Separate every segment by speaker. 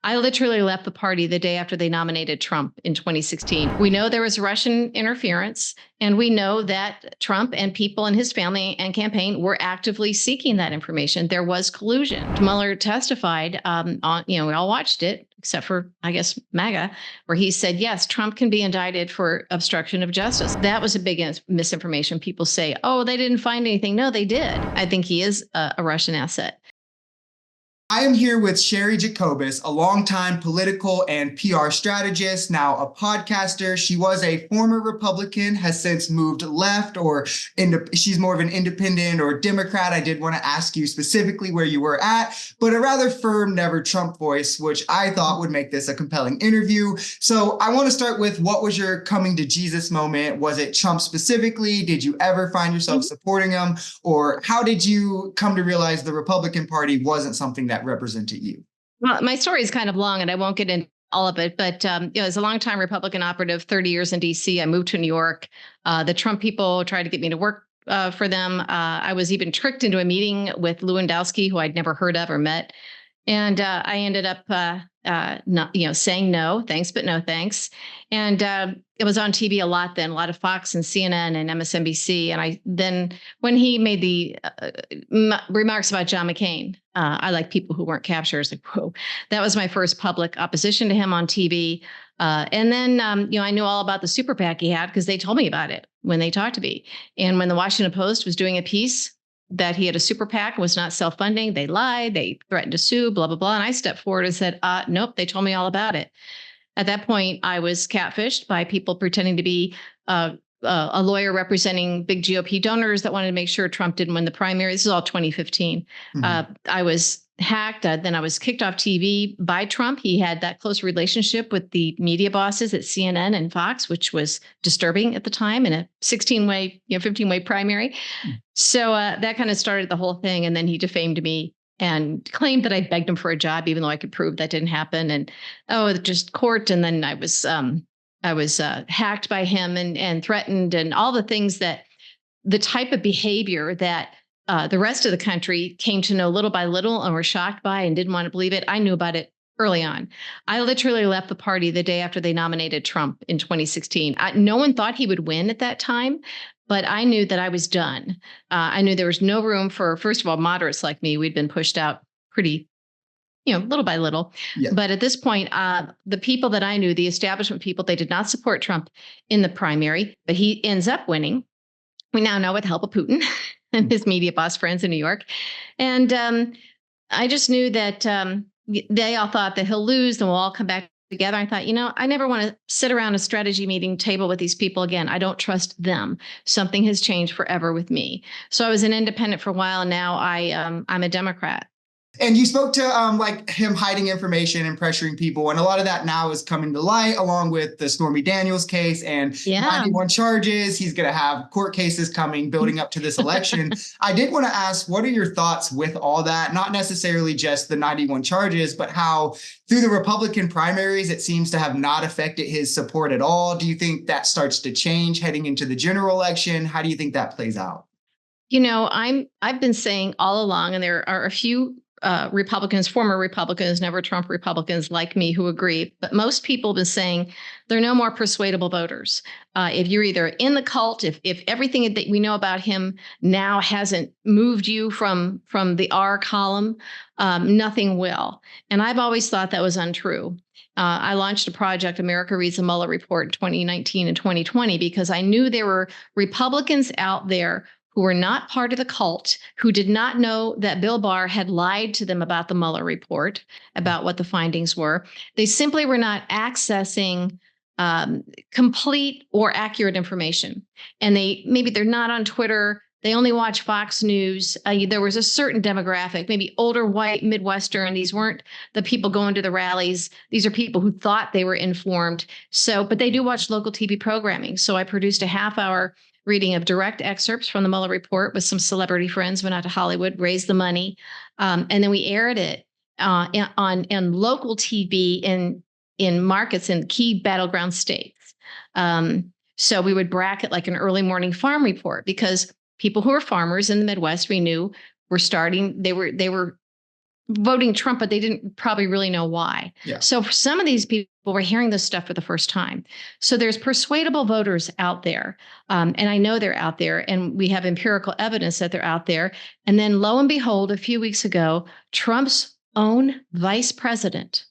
Speaker 1: I literally left the party the day after they nominated Trump in 2016. We know there was Russian interference, and we know that Trump and people in his family and campaign were actively seeking that information. There was collusion. Mueller testified on, we all watched it, except for, I guess, MAGA, where he said, yes, Trump can be indicted for obstruction of justice. That was a big misinformation. People say, oh, they didn't find anything. No, they did. I think he is a Russian asset.
Speaker 2: I am here with Cheri Jacobus, a longtime political and PR strategist, now a podcaster. She was a former Republican, has since moved left, or she's more of an independent or Democrat. I did want to ask you specifically where you were at, but a rather firm never Trump voice, which I thought would make this a compelling interview. So I want to start with, what was your coming to Jesus moment? Was it Trump specifically? Did you ever find yourself supporting him? Or how did you come to realize the Republican Party wasn't something that represented you?
Speaker 1: Well, my story is kind of long and I won't get into all of it, but as a longtime Republican operative, 30 years in DC, I moved to New York. The Trump people tried to get me to work for them. I was even tricked into a meeting with Lewandowski, who I'd never heard of or met. And I ended up not, saying no, thanks, but no thanks. And it was on TV a lot then, a lot of Fox and CNN and MSNBC. And when he made the remarks about John McCain, I like people who weren't captured. Like, whoa, that was my first public opposition to him on TV. And then, I knew all about the super PAC he had because they told me about it when they talked to me. And when the Washington Post was doing a piece that he had a super PAC, was not self-funding, they lied, they threatened to sue, blah, blah, blah. And I stepped forward and said, nope, they told me all about it. At that point, I was catfished by people pretending to be a lawyer representing big GOP donors that wanted to make sure Trump didn't win the primary. This is all 2015. I was hacked. Then I was kicked off TV by Trump. He had that close relationship with the media bosses at CNN and Fox, which was disturbing at the time, in a 16-way, 15-way primary. So that kind of started the whole thing. And then he defamed me and claimed that I begged him for a job, even though I could prove that didn't happen. And just court. And then I was hacked by him and threatened, and all the things that the type of behavior that the rest of the country came to know little by little and were shocked by and didn't want to believe it. I knew about it early on. I literally left the party the day after they nominated Trump in 2016. No one thought he would win at that time, but I knew that I was done. I knew there was no room for, first of all, moderates like me. We'd been pushed out pretty, little by little. Yeah. But at this point, the people that I knew, the establishment people, they did not support Trump in the primary, but he ends up winning. We now know with the help of Putin and his media boss friends in New York. And I just knew that they all thought that he'll lose and we'll all come back together. I thought, I never want to sit around a strategy meeting table with these people again. I don't trust them. Something has changed forever with me. So I was an independent for a while, and now I'm a Democrat.
Speaker 2: And you spoke to like him hiding information and pressuring people. And a lot of that now is coming to light, along with the Stormy Daniels case and 91 charges. He's going to have court cases coming, building up to this election. I did want to ask, what are your thoughts with all that? Not necessarily just the 91 charges, but how through the Republican primaries, it seems to have not affected his support at all. Do you think that starts to change heading into the general election? How do you think that plays out?
Speaker 1: I've been saying all along, and there are a few Republicans, former Republicans, never Trump Republicans like me who agree. But most people have been saying they're no more persuadable voters. If you're either in the cult, if everything that we know about him now hasn't moved you from the R column, nothing will. And I've always thought that was untrue. I launched a project, America Reads the Mueller Report, in 2019 and 2020, because I knew there were Republicans out there who were not part of the cult, who did not know that Bill Barr had lied to them about the Mueller report, about what the findings were. They simply were not accessing complete or accurate information. And maybe they're not on Twitter. They only watch Fox News. There was a certain demographic, maybe older, white, Midwestern. These weren't the people going to the rallies. These are people who thought they were informed. But they do watch local TV programming. So I produced a half-hour reading of direct excerpts from the Mueller report with some celebrity friends, went out to Hollywood, raised the money, and then we aired it on local TV in markets in key battleground states. So we would bracket like an early morning farm report, because people who are farmers in the Midwest, we knew were starting. They were voting Trump, but they didn't probably really know why.
Speaker 2: Yeah.
Speaker 1: So for some of these people were hearing this stuff for the first time. So there's persuadable voters out there. And I know they're out there, and we have empirical evidence that they're out there. And then lo and behold, a few weeks ago, Trump's own vice president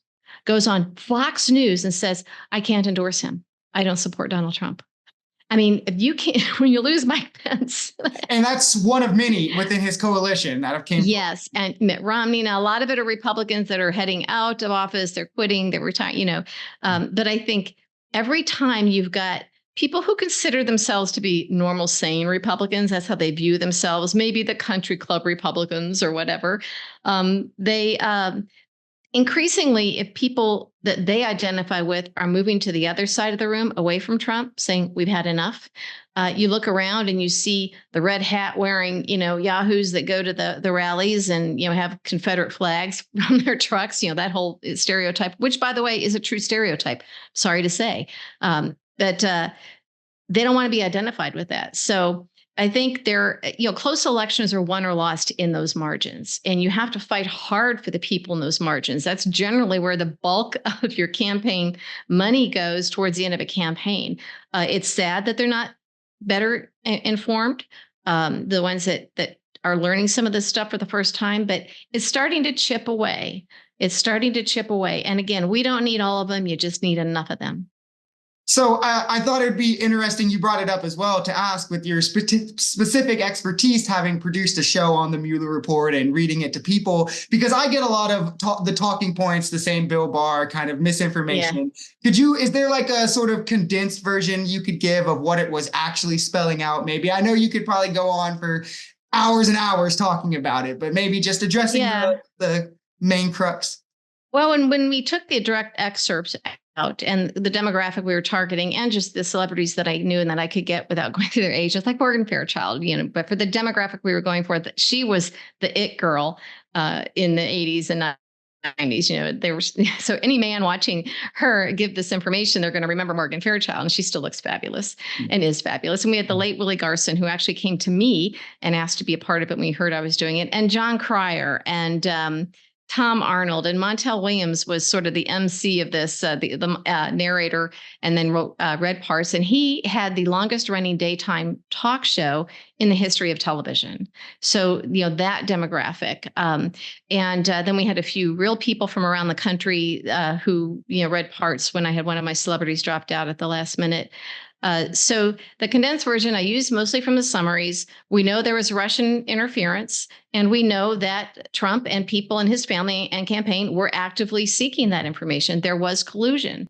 Speaker 1: goes on Fox News and says, I can't endorse him. I don't support Donald Trump. I mean, if you can't, when you lose Mike Pence.
Speaker 2: And that's one of many within his coalition that have came.
Speaker 1: Yes. And Mitt Romney. Now, a lot of it are Republicans that are heading out of office. They're quitting, they're retiring, but I think every time you've got people who consider themselves to be normal, sane Republicans, that's how they view themselves, maybe the country club Republicans or whatever, they increasingly, if people that they identify with are moving to the other side of the room, away from Trump, saying we've had enough, you look around and you see the red hat wearing, yahoos that go to the rallies and, have Confederate flags from their trucks, that whole stereotype, which, by the way, is a true stereotype. Sorry to say, but they don't want to be identified with that. So I think close elections are won or lost in those margins, and you have to fight hard for the people in those margins. That's generally where the bulk of your campaign money goes towards the end of a campaign. It's sad that they're not better informed, the ones that are learning some of this stuff for the first time, but it's starting to chip away. And again, we don't need all of them. You just need enough of them.
Speaker 2: So I thought it'd be interesting, you brought it up as well, to ask, with your specific expertise, having produced a show on the Mueller Report and reading it to people, because I get a lot of the talking points, the same Bill Barr kind of misinformation. Yeah. Is there like a sort of condensed version you could give of what it was actually spelling out? Maybe, I know you could probably go on for hours and hours talking about it, but maybe just addressing the main crux.
Speaker 1: Well, when we took the direct excerpts out and the demographic we were targeting, and just the celebrities that I knew and that I could get without going through their age, just like Morgan Fairchild, but for the demographic we were going for, that she was the it girl in the 80s and 90s. They were, so any man watching her give this information, they're going to remember Morgan Fairchild, and she still looks fabulous and is fabulous. And we had the late Willie Garson, who actually came to me and asked to be a part of it when he heard I was doing it, and John Cryer and Tom Arnold, and Montel Williams was sort of the MC of this, the narrator, and then wrote read parts. And he had the longest running daytime talk show in the history of television. So, that demographic. And then we had a few real people from around the country who, read parts when I had one of my celebrities dropped out at the last minute. So the condensed version I used mostly from the summaries. We know there was Russian interference, and we know that Trump and people in his family and campaign were actively seeking that information. There was collusion.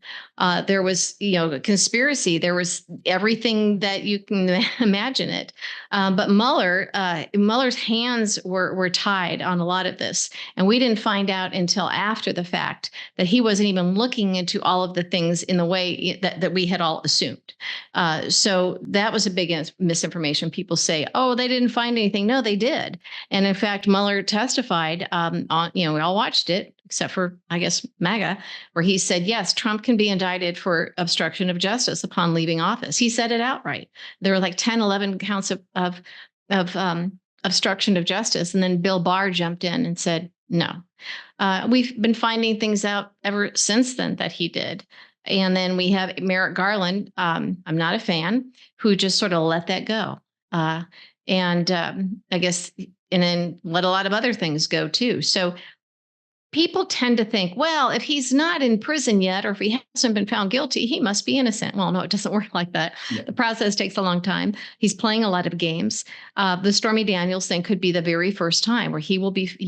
Speaker 1: There was, conspiracy. There was everything that you can imagine it. But Mueller's hands were tied on a lot of this. And we didn't find out until after the fact that he wasn't even looking into all of the things in the way that we had all assumed. So that was a big misinformation. People say, oh, they didn't find anything. No, they did. And in fact, Mueller testified on, we all watched it, except for, I guess, MAGA, where he said, yes, Trump can be indicted for obstruction of justice upon leaving office. He said it outright. There were like 10, 11 counts of obstruction of justice. And then Bill Barr jumped in and said, no. We've been finding things out ever since then that he did. And then we have Merrick Garland, I'm not a fan, who just sort of let that go. And I guess, and then let a lot of other things go too. So people tend to think, well, if he's not in prison yet, or if he hasn't been found guilty, he must be innocent. Well, no, it doesn't work like that. Yeah. The process takes a long time. He's playing a lot of games. The Stormy Daniels thing could be the very first time where he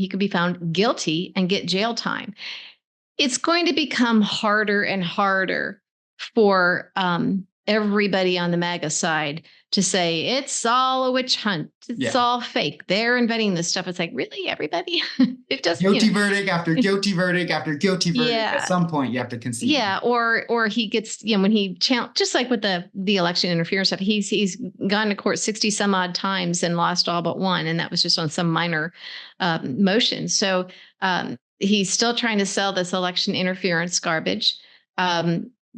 Speaker 1: could be found guilty and get jail time. It's going to become harder and harder for everybody on the MAGA side to say it's all a witch hunt. It's all fake. They're inventing this stuff. It's like, really, everybody? It doesn't.
Speaker 2: Guilty verdict after guilty verdict after guilty verdict. Yeah. At some point, you have to concede.
Speaker 1: Yeah, or he gets, when he just like with the election interference stuff, he's gone to court 60 some odd times and lost all but one, and that was just on some minor motion. So he's still trying to sell this election interference garbage.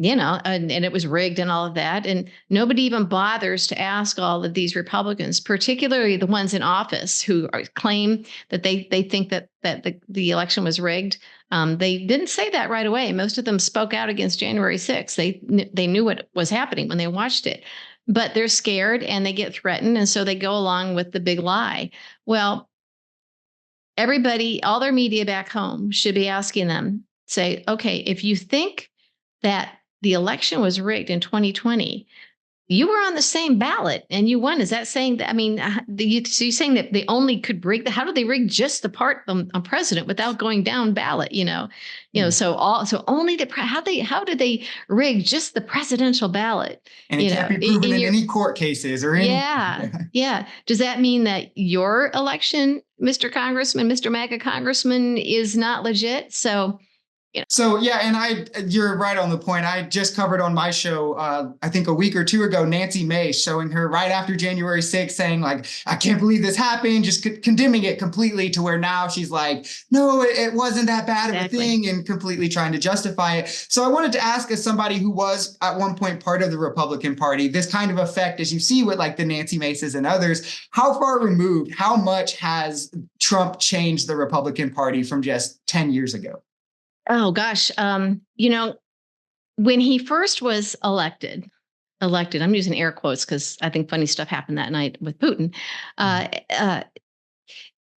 Speaker 1: and it was rigged and all of that. And nobody even bothers to ask all of these Republicans, particularly the ones in office who claim that they think that the election was rigged. They didn't say that right away. Most of them spoke out against January 6th. They knew what was happening when they watched it, but they're scared and they get threatened. And so they go along with the big lie. Well, everybody, all their media back home should be asking them, say, okay, if you think that the election was rigged in 2020, you were on the same ballot and you won. Is that saying that? I mean, so you're saying that they only could rig how do they rig just the part on president without going down ballot? So only how did they rig just the presidential ballot?
Speaker 2: And it can't be proven in any court cases or any.
Speaker 1: Yeah. Does that mean that your election, Mr. Congressman, Mr. MAGA Congressman, is not legit? So.
Speaker 2: So and you're right on the point. I just covered on my show, I think a week or two ago, Nancy Mace, showing her right after January 6th saying like, I can't believe this happened, just condemning it completely, to where now she's like, no, it wasn't that bad of a thing, and completely trying to justify it. So I wanted to ask, as somebody who was at one point part of the Republican Party, this kind of effect, as you see with like the Nancy Maces and others, how far removed, how much has Trump changed the Republican Party from just 10 years ago?
Speaker 1: Oh, gosh. When he first was elected, I'm using air quotes because I think funny stuff happened that night with Putin.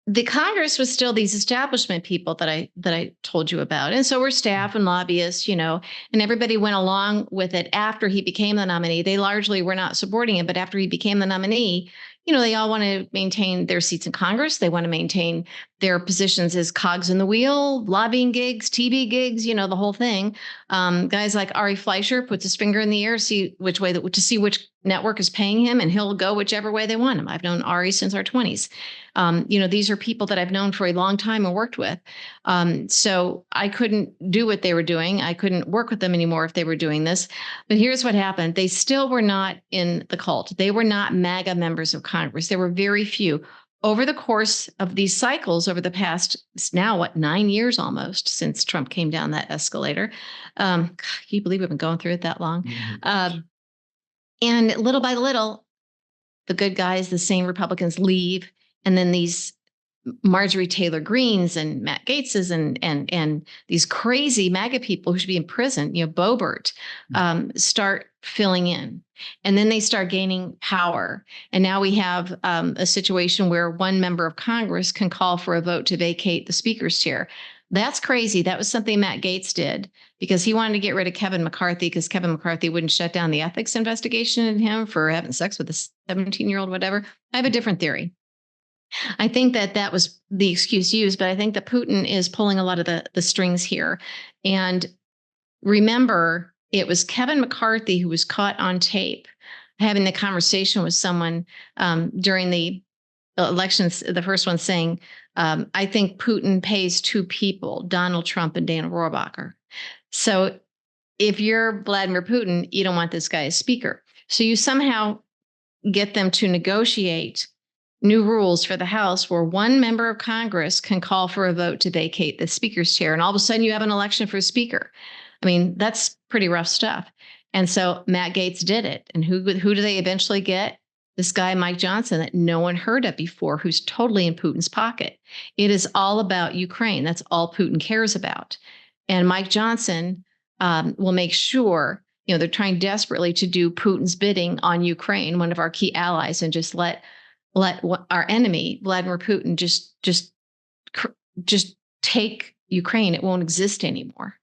Speaker 1: The Congress was still these establishment people that I told you about. And so were staff and lobbyists, and everybody went along with it after he became the nominee. They largely were not supporting him, but after he became the nominee, they all want to maintain their seats in Congress. They want to maintain their positions as cogs in the wheel, lobbying gigs, TV gigs, the whole thing. Guys like Ari Fleischer puts his finger in the air, see which network is paying him, and he'll go whichever way they want him. I've known Ari since our 20s. These are people that I've known for a long time and worked with. So I couldn't do what they were doing. I couldn't work with them anymore if they were doing this. But here's what happened. They still were not in the cult. They were not MAGA members of Congress. There were very few. Over the course of these cycles, over the past, now 9 years almost since Trump came down that escalator. Can you believe we've been going through it that long? Mm-hmm. And little by little, the good guys, the same Republicans, leave. And then these Marjorie Taylor Greenes and Matt Gaetzes and these crazy MAGA people who should be in prison, Boebert, start filling in. And then they start gaining power. And now we have a situation where one member of Congress can call for a vote to vacate the speaker's chair. That's crazy. That was something Matt Gaetz did because he wanted to get rid of Kevin McCarthy because Kevin McCarthy wouldn't shut down the ethics investigation in him for having sex with a 17-year-old, whatever. I have a different theory. I think that was the excuse used, but I think that Putin is pulling a lot of the strings here. And remember, it was Kevin McCarthy who was caught on tape having the conversation with someone during the elections, the first one saying, I think Putin pays two people, Donald Trump and Dana Rohrabacher. So if you're Vladimir Putin, you don't want this guy as speaker. So you somehow get them to negotiate new rules for the House where one member of Congress can call for a vote to vacate the speaker's chair. And all of a sudden you have an election for a speaker. I mean, that's pretty rough stuff. And so Matt Gaetz did it. And who do they eventually get? This guy, Mike Johnson, that no one heard of before, who's totally in Putin's pocket. It is all about Ukraine. That's all Putin cares about. And Mike Johnson will make sure, they're trying desperately to do Putin's bidding on Ukraine, one of our key allies, and just let our enemy, Vladimir Putin, just take Ukraine. It won't exist anymore.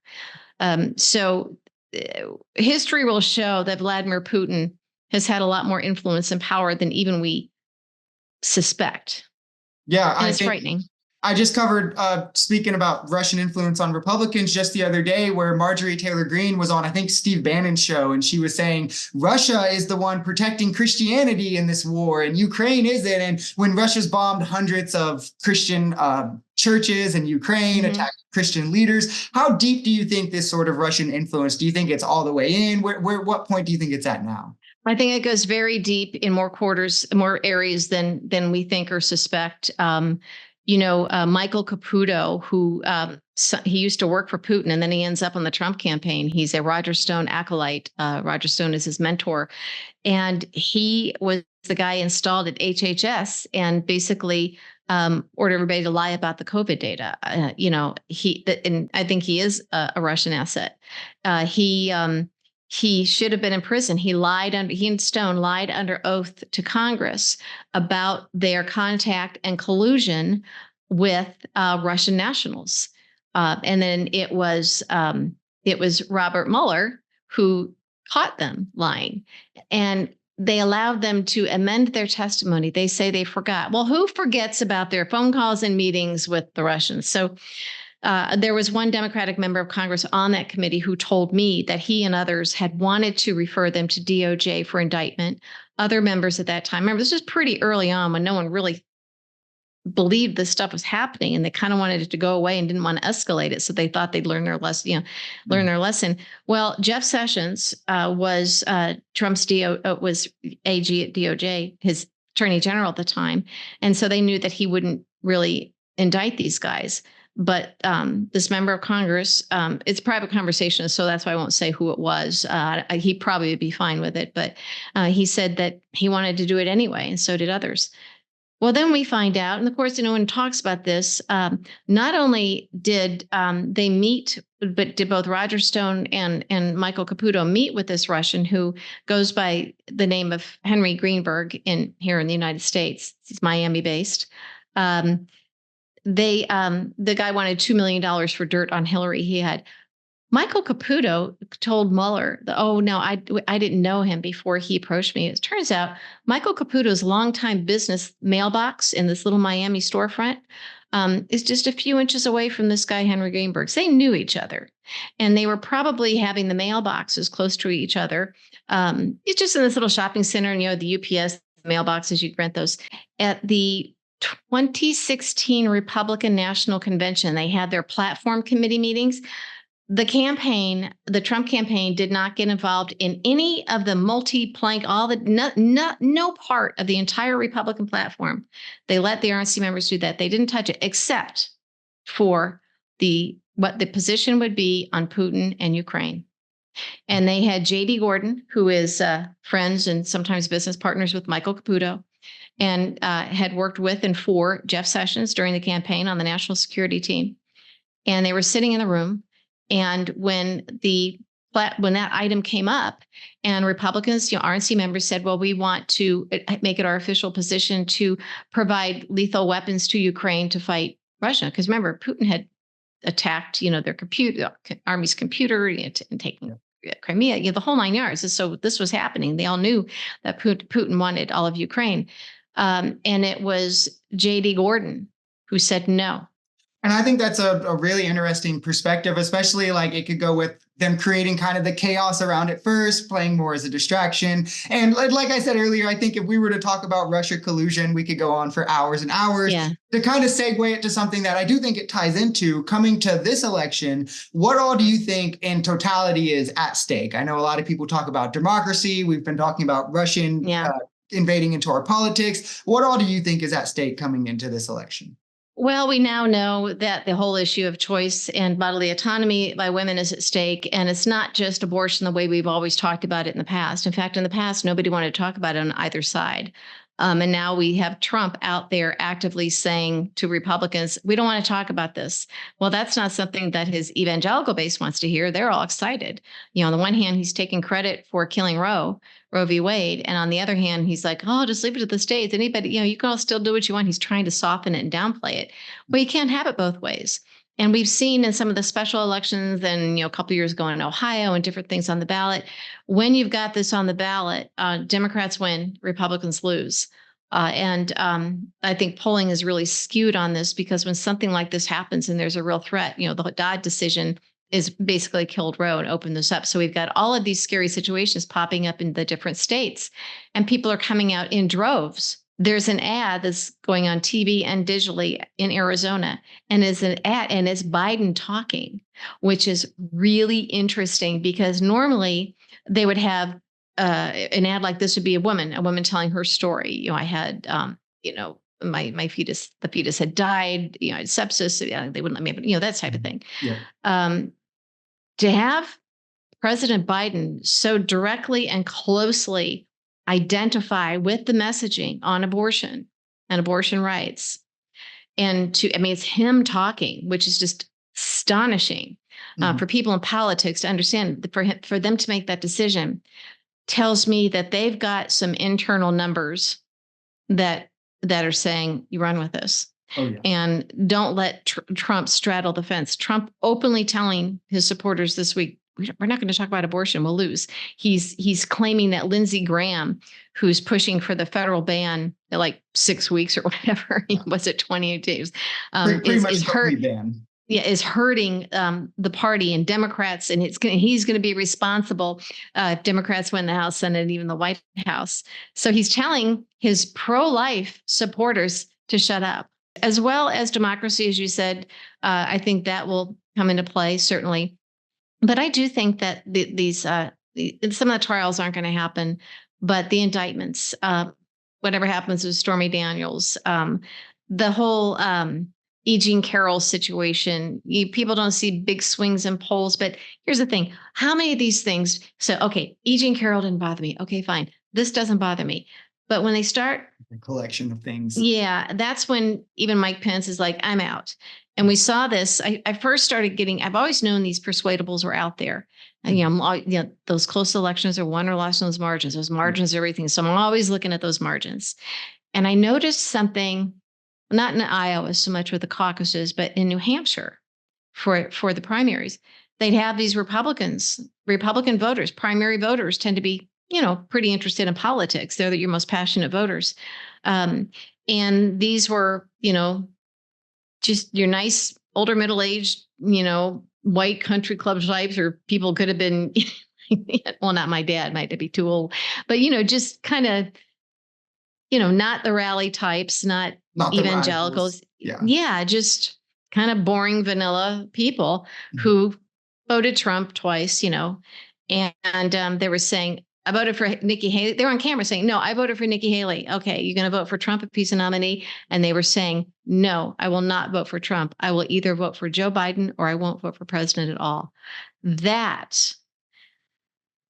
Speaker 1: So history will show that Vladimir Putin has had a lot more influence and power than even we suspect.
Speaker 2: Yeah,
Speaker 1: and it's frightening.
Speaker 2: I just covered, speaking about Russian influence on Republicans just the other day, where Marjorie Taylor Greene was on, I think, Steve Bannon's show, and she was saying Russia is the one protecting Christianity in this war, and Ukraine isn't. And when Russia's bombed hundreds of Christian churches in Ukraine, attacked Christian leaders, how deep do you think this sort of Russian influence? Do you think it's all the way in? What point do you think it's at now?
Speaker 1: I think it goes very deep in more areas than we think or suspect. Michael Caputo, who he used to work for Putin, and then he ends up on the Trump campaign. He's a Roger Stone acolyte. Roger Stone is his mentor. And he was the guy installed at HHS and basically ordered everybody to lie about the COVID data. And I think he is a Russian asset. He should have been in prison. He and Stone lied under oath to Congress about their contact and collusion with Russian nationals. And then it was Robert Mueller who caught them lying. And they allowed them to amend their testimony. They say they forgot. Well, who forgets about their phone calls and meetings with the Russians? So there was one Democratic member of Congress on that committee who told me that he and others had wanted to refer them to DOJ for indictment. Other members at that time, remember, this was pretty early on when no one really believed this stuff was happening, and they kind of wanted it to go away and didn't want to escalate it. So they thought they'd learn their lesson. Well, Jeff Sessions was Trump's was AG at DOJ, his attorney general at the time. And so they knew that he wouldn't really indict these guys. But this member of Congress, it's a private conversation, so that's why I won't say who it was. He probably would be fine with it. But he said that he wanted to do it anyway, and so did others. Well, then we find out, and of course, no one talks about this. Not only did they meet, but did both Roger Stone and Michael Caputo meet with this Russian who goes by the name of Henry Greenberg here in the United States. He's Miami-based. The guy wanted $2 million for dirt on Hillary. Michael Caputo told Mueller, I didn't know him before he approached me. It turns out Michael Caputo's longtime business mailbox in this little Miami storefront is just a few inches away from this guy, Henry Greenberg. They knew each other, and they were probably having the mailboxes close to each other. It's just in this little shopping center, and the UPS mailboxes, you'd rent those. At the 2016 Republican National Convention, they had their platform committee meetings. The Trump campaign did not get involved in any of the multi-plank, no part of the entire Republican platform. They let the RNC members do that. They didn't touch it except for what the position would be on Putin and Ukraine. And they had J.D. Gordon, who is friends and sometimes business partners with Michael Caputo, and had worked with and for Jeff Sessions during the campaign on the national security team. And they were sitting in the room. And when that item came up, and Republicans, RNC members said, well, we want to make it our official position to provide lethal weapons to Ukraine to fight Russia. Because remember, Putin had attacked, their army's computer and taking Crimea, the whole 9 yards. And so this was happening. They all knew that Putin wanted all of Ukraine. And it was J.D. Gordon who said no.
Speaker 2: And I think that's a really interesting perspective, especially it could go with them creating kind of the chaos around it first, playing more as a distraction. And like I said earlier, I think if we were to talk about Russia collusion, we could go on for hours and hours.
Speaker 1: Yeah.
Speaker 2: To kind of segue it to something that I do think it ties into coming to this election, what all do you think in totality is at stake? I know a lot of people talk about democracy. We've been talking about Russian invading into our politics. What all do you think is at stake coming into this election?
Speaker 1: Well, we now know that the whole issue of choice and bodily autonomy by women is at stake. And it's not just abortion the way we've always talked about it in the past. In fact, in the past, nobody wanted to talk about it on either side. And now we have Trump out there actively saying to Republicans, we don't want to talk about this. Well, that's not something that his evangelical base wants to hear. They're all excited. On the one hand, he's taking credit for killing Roe v. Wade. And on the other hand, he's like, just leave it to the states. Anybody, you can all still do what you want. He's trying to soften it and downplay it. Well, you can't have it both ways. And we've seen in some of the special elections and, a couple of years ago in Ohio and different things on the ballot, when you've got this on the ballot, Democrats win, Republicans lose. And I think polling is really skewed on this because when something like this happens and there's a real threat, the Dodd decision is basically killed Roe and opened this up. So we've got all of these scary situations popping up in the different states, and people are coming out in droves. There's an ad that's going on TV and digitally in Arizona, and it's an ad, and it's Biden talking, which is really interesting because normally they would have an ad like this would be a woman telling her story. I had, my fetus, the fetus had died, I had sepsis, they wouldn't let me, that type of thing.
Speaker 2: Yeah.
Speaker 1: To have President Biden so directly and closely identify with the messaging on abortion and abortion rights, and it's him talking, which is just astonishing for people in politics to understand. For them to make that decision tells me that they've got some internal numbers that are saying, you run with this.
Speaker 2: Oh, yeah.
Speaker 1: And don't let Trump straddle the fence. Trump openly telling his supporters this week, we're not going to talk about abortion. We'll lose. He's claiming that Lindsey Graham, who's pushing for the federal ban at like 6 weeks or whatever, was it 28 days, is hurting the party and Democrats, and he's going to be responsible if Democrats win the House, Senate, and even the White House. So he's telling his pro-life supporters to shut up, as well as democracy, as you said. I think that will come into play, certainly. But I do think that some of the trials aren't going to happen, but the indictments, whatever happens with Stormy Daniels, the whole E. Jean Carroll situation, people don't see big swings in polls. But here's the thing. How many of these things? So, okay, E. Jean Carroll didn't bother me. Okay, fine. This doesn't bother me. But when they start
Speaker 2: a collection of things,
Speaker 1: that's when even Mike Pence is like, I'm out. And we saw this. I first started I've always known these persuadables were out there. And, those close elections are won or lost on those margins. Those margins are everything. So I'm always looking at those margins. And I noticed something, not in Iowa so much with the caucuses, but in New Hampshire for the primaries. They'd have these Republican voters, primary voters tend to be, pretty interested in politics. They're your most passionate voters. And these were, just your nice older middle-aged, white country club types, or people could have been, well, not my dad, might be too old, but, just kind of, not the rally types, not evangelicals. Yeah. Just kind of boring vanilla people who voted Trump twice, and they were saying, I voted for Nikki Haley. They were on camera saying, no, I voted for Nikki Haley. Okay, you're going to vote for Trump if he's a nominee? And they were saying, no, I will not vote for Trump. I will either vote for Joe Biden or I won't vote for president at all. That,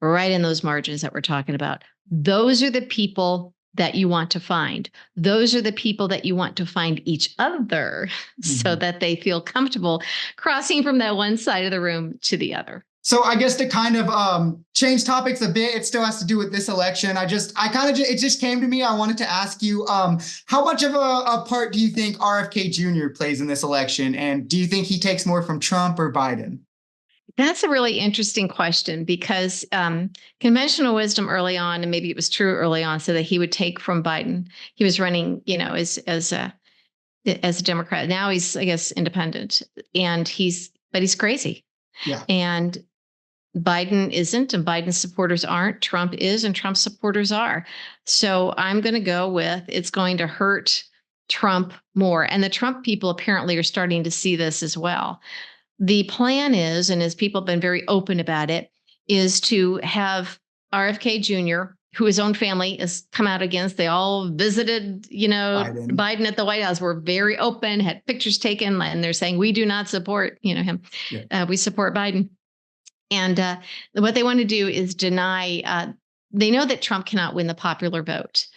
Speaker 1: right in those margins that we're talking about, those are the people that you want to find. Those are the people that you want to find each other so that they feel comfortable crossing from that one side of the room to the other.
Speaker 2: So I guess to kind of change topics a bit, it still has to do with this election. It just came to me. I wanted to ask you, how much of a part do you think RFK Jr. plays in this election? And do you think he takes more from Trump or Biden?
Speaker 1: That's a really interesting question, because conventional wisdom early on, and maybe it was true early on, so that he would take from Biden. He was running, as a Democrat. Now he's, I guess, independent, but he's crazy.
Speaker 2: Yeah.
Speaker 1: And Biden isn't, and Biden supporters aren't. Trump is, and Trump supporters are. So I'm going to go with it's going to hurt Trump more. And the Trump people apparently are starting to see this as well. The plan is, and as people have been very open about it, is to have RFK Jr., who his own family has come out against. They all visited, Biden at the White House, were very open, had pictures taken, and they're saying, we do not support, him. Yeah. We support Biden. And what they want to do is deny, they know that Trump cannot win the popular vote.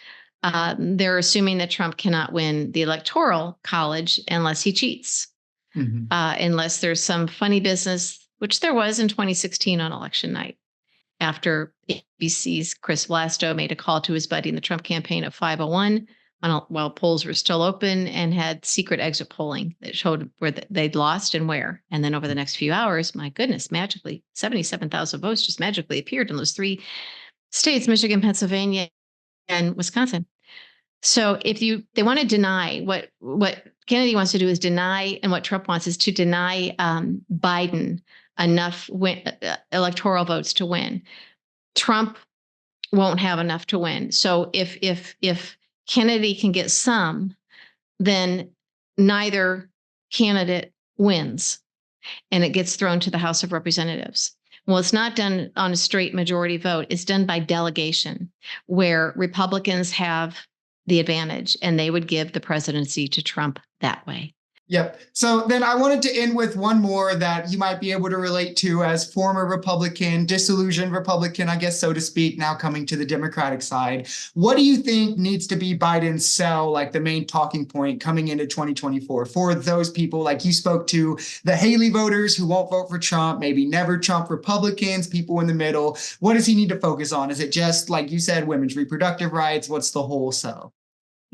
Speaker 1: They're assuming that Trump cannot win the Electoral College unless he cheats, unless there's some funny business, which there was in 2016 on election night, after ABC's Chris Vlasto made a call to his buddy in the Trump campaign at 5:01 while polls were still open, and had secret exit polling that showed where they'd lost and where. And then over the next few hours, my goodness, magically 77,000 votes just magically appeared in those 3 states, Michigan, Pennsylvania, and Wisconsin. So they want to deny what Kennedy wants to do is deny, and what Trump wants is to deny Biden enough electoral votes to win. Trump won't have enough to win. So if Kennedy can get some, then neither candidate wins, and it gets thrown to the House of Representatives. Well, it's not done on a straight majority vote. It's done by delegation, where Republicans have the advantage, and they would give the presidency to Trump that way.
Speaker 2: Yep. So then I wanted to end with one more that you might be able to relate to as former Republican, disillusioned Republican, I guess, so to speak, now coming to the Democratic side. What do you think needs to be Biden's sell, like the main talking point coming into 2024 for those people like you spoke to, the Haley voters who won't vote for Trump, maybe never Trump Republicans, people in the middle? What does he need to focus on? Is it just, like you said, women's reproductive rights? What's the whole sell?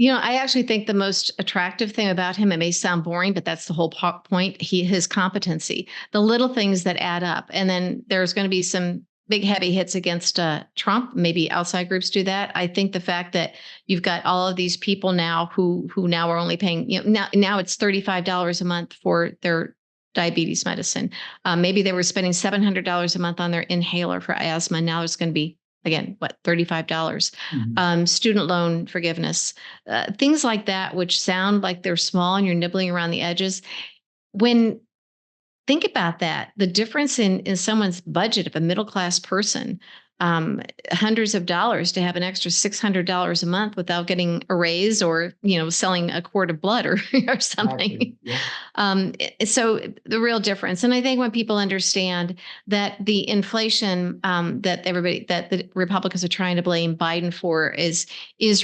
Speaker 1: I actually think the most attractive thing about him, it may sound boring, but that's the whole point. His competency, the little things that add up. And then there's going to be some big heavy hits against Trump. Maybe outside groups do that. I think the fact that you've got all of these people now who now are only paying, now it's $35 a month for their diabetes medicine. Maybe they were spending $700 a month on their inhaler for asthma. Now it's going to be, again, what, $35? Student loan forgiveness, things like that, which sound like they're small and you're nibbling around the edges. Think about that, the difference in someone's budget of a middle-class person, hundreds of dollars to have an extra $600 a month without getting a raise or, selling a quart of blood or something.
Speaker 2: Yeah.
Speaker 1: So the real difference. And I think when people understand that the inflation that the Republicans are trying to blame Biden for is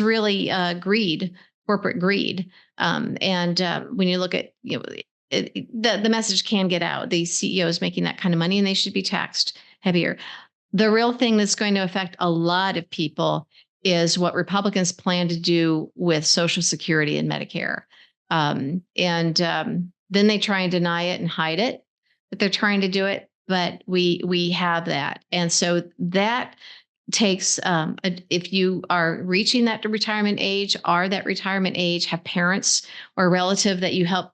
Speaker 1: really greed, corporate greed. When you look at, the message can get out. The CEOs making that kind of money and they should be taxed heavier. The real thing that's going to affect a lot of people is what Republicans plan to do with Social Security and Medicare. Then they try and deny it and hide it, but they're trying to do it. But we have that. And so that takes, if you are reaching that retirement age, have parents or a relative that you help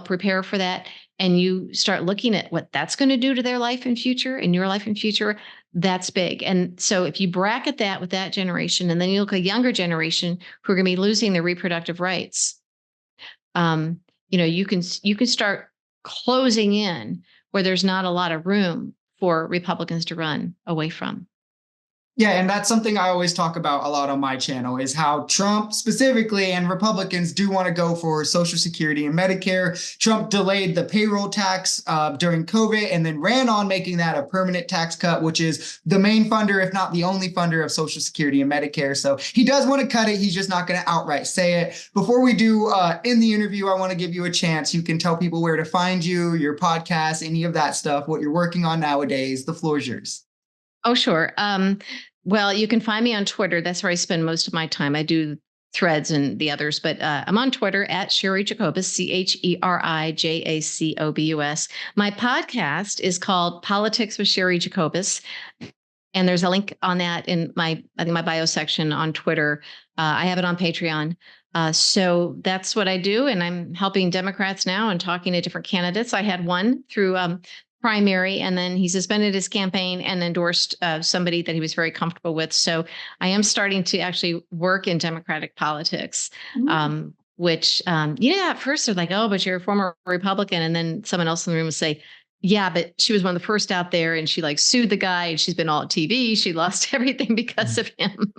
Speaker 1: prepare for that, and you start looking at what that's going to do to their life and future and your life and future, that's big. And so if you bracket that with that generation, and then you look at a younger generation who are going to be losing their reproductive rights, you can start closing in where there's not a lot of room for Republicans to run away from.
Speaker 2: Yeah, and that's something I always talk about a lot on my channel is how Trump specifically and Republicans do want to go for Social Security and Medicare. Trump delayed the payroll tax during COVID and then ran on making that a permanent tax cut, which is the main funder, if not the only funder of Social Security and Medicare. So he does want to cut it. He's just not going to outright say it. Before we do in the interview, I want to give you a chance. You can tell people where to find you, your podcast, any of that stuff, what you're working on nowadays. The floor is yours.
Speaker 1: Oh, sure. Well, you can find me on Twitter. That's where I spend most of my time. I do Threads and the others, but I'm on Twitter at Cheri Jacobus, CheriJacobus. My podcast is called Politics with Cheri Jacobus. And there's a link on that in my bio section on Twitter. I have it on Patreon. So that's what I do. And I'm helping Democrats now and talking to different candidates. I had one through primary, and then he suspended his campaign and endorsed somebody that he was very comfortable with. So I am starting to actually work in Democratic politics, which, at first they're like, oh, but you're a former Republican. And then someone else in the room would say, yeah, but she was one of the first out there and she sued the guy and she's been all at TV. She lost everything because of him.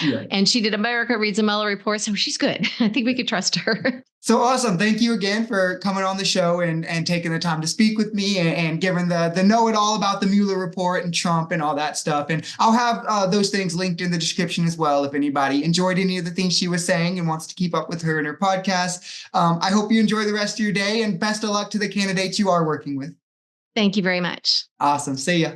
Speaker 1: Yeah. And she did America Reads a Mueller Report. So she's good. I think we could trust her.
Speaker 2: So awesome. Thank you again for coming on the show and taking the time to speak with me and giving the know-it-all about the Mueller Report and Trump and all that stuff. And I'll have those things linked in the description as well if anybody enjoyed any of the things she was saying and wants to keep up with her in her podcast. I hope you enjoy the rest of your day and best of luck to the candidates you are working with.
Speaker 1: Thank you very much.
Speaker 2: Awesome. See ya.